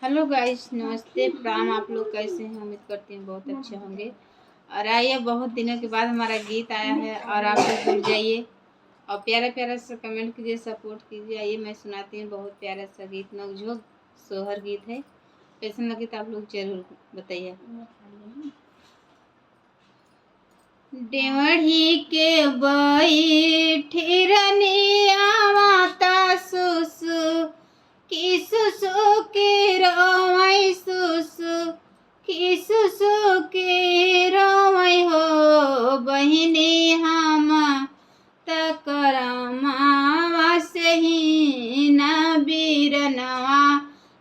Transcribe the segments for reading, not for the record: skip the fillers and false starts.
Hello guys, नमस्ते प्रणाम। आप लोग कैसे हैं? उम्मीद करती हूँ बहुत अच्छे होंगे। और आइए, बहुत दिनों के बाद हमारा गीत आया है और आप लोग जुड़ जाइए और प्यारा प्यारा सा कमेंट कीजिए, सपोर्ट कीजिए। आइए मैं सुनाती हूँ बहुत प्यारा सा गीत, नवजोग सोहर गीत है। कैसा लगे तो आप लोग जरूर बताइए। डेवढ़ी के बैठी रनिया माता सुसु की सुसु के रोवै सुसु की सुसु के रोवै हो बहिनी हम तकरमावा से ही न बीरनवा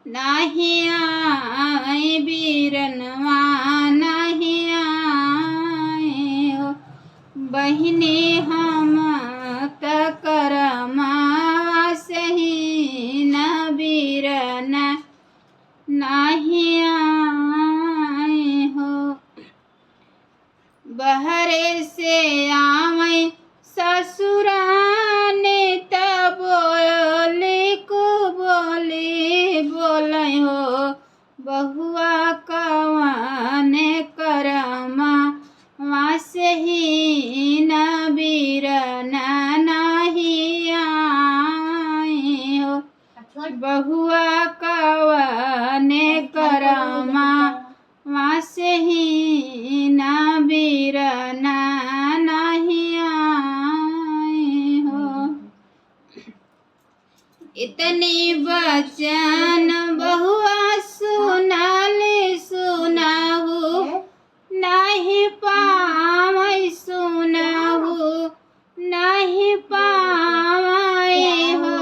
नहीं आए बीरनवा नहीं आए हो बहिनी हम तकरमावा से ही न बीरन नहीं आए हो। बहरे से आवे ससुराने तब बोले को बोले बोले हो बहुआ कवाने करमा वासे ही न बीरना नहीं आए हो बहुआ कवाने करमा वासे ही न बीरना नहीं आए हो। इतनी बचन बहुआ सुनाले सुनाहू नहीं पावै सुनाहू नहीं पावै हो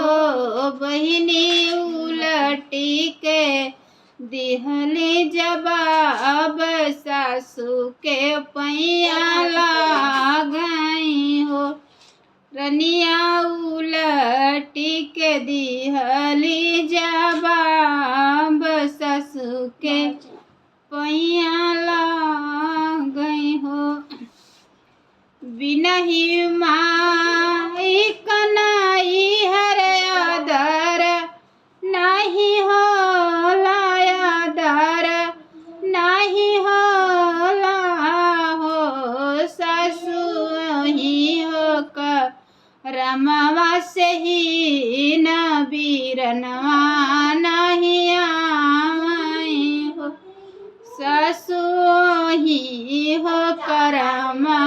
बहिनी उलटी के दिहली जवाब सासू के पैया लागई हो रनिया उलटी के दिहली जवाब सासू के पैया लागई हो। बिनही माई कनाई हर आदर नहीं हो लायादर नहीं हो ला हो सासु ही हो रमवा से ही न बीरनवा नहीं आए हो सासु ही हो करमा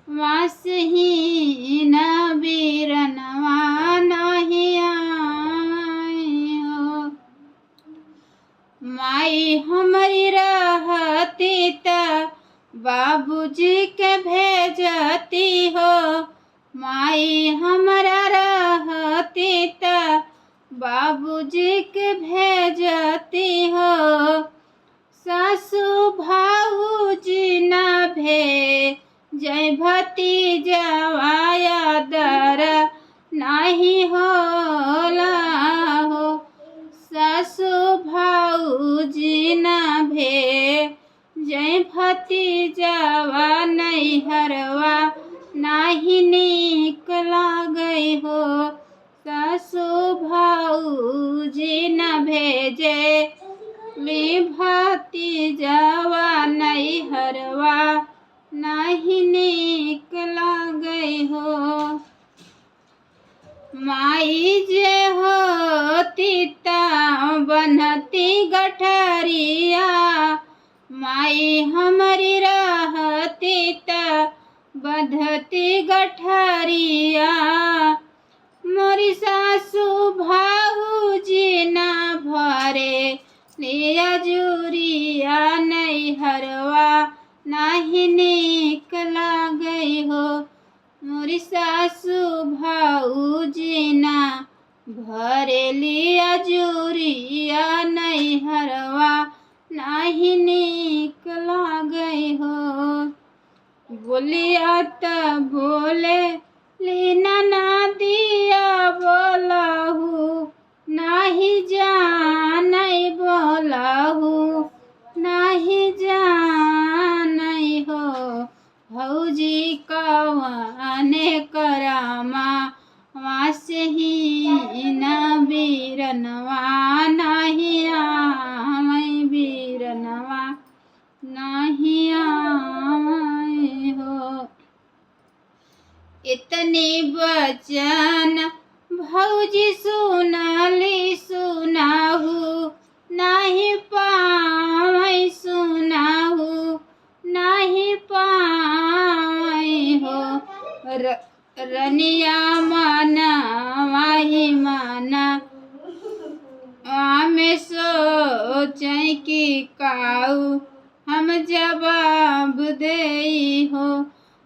वास ही न बीरनवा नहीं आए हो। माई हमारी रहती त बाबूजी के भेजती हो माई हमारा रहती त बाबूजी के भेजती हो सासू भाऊजी न भे जय भतीजवाया दर नहीं होला हो सासू भाऊजी न भे जय भतीजवा नहीं हरवा नहीं नीक लागई हो सासू भाऊजी न भेजे भतीजवा नहीं हरवा नहीं नीक लागई हो। माई जे होती ता बनती गठरिया माई हमारी रहती ता बधती गठरिया मोरी सासू भाऊजी न भरे लिया जुरिया नहीं हरवा नहीं नीक लागई हो मोरी सासू भाऊजी न भरे लिया जुरिया नहीं हरवा नहीं नीक लागई हो। बोलिया त बोले लीना ना दिया बोलहू नहीं जानई बोलहू नहीं जानई हो भौजी कवाने करामा वासे ही न बीरनवा नहीं बचन भौजी सुनाली सुनाहू नाही पाई सुनाहू नाही पाई हो रनिया माना माही माना आमे सोचै कि काऊ हम जवाब देई हो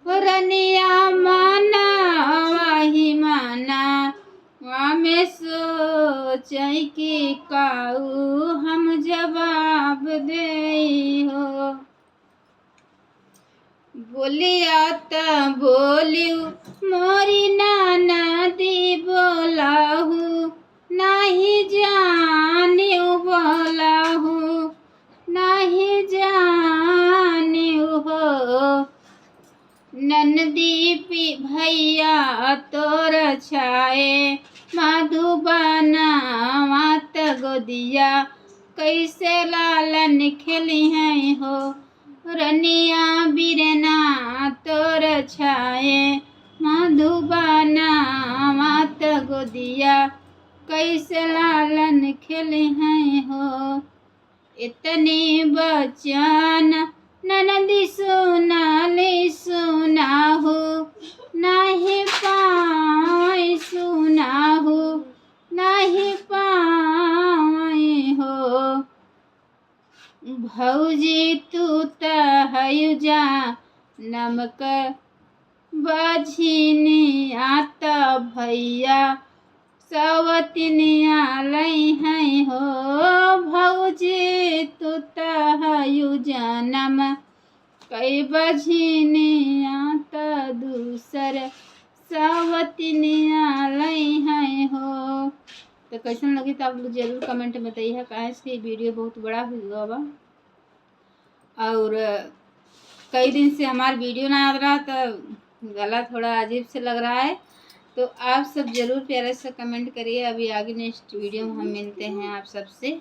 रनिया माना माही माना आमे सोचै कि काऊ हम जवाब देई हो बोलिया त बोलियो मोरी नाना दी बोलाहू नहीं जानियो बोलाहू नहीं जानियो हो नंदी भैया तोर छाए मधुबना मात गोदिया कैसे लालन खेली हैं हो रनिया बिरना तोर छाए मधुबना मात गोदिया कैसे लालन खेली हैं हो इतनी बचन ननदी सुनाली सुनाहू नहीं पाई सुनाहू नहीं पाई हो भौजी तू तहयु जा नमक बझिनी आता भैया सवतिनिया लई हैं हो भौजी तू तहयु जनम कई बझिनिया त दूसर सवतिनिया लई हैं हो। तो कैसन लगी तो आप लोग जरूर कमेंट में बताइए। काहे से वीडियो बहुत बड़ा हुआ बा और कई दिन से हमारा वीडियो ना आ रहा तो गला थोड़ा अजीब से लग रहा है। तो आप सब ज़रूर प्यारे से कमेंट करिए। अभी आगे नेक्स्ट वीडियो में हम मिलते हैं आप सबसे।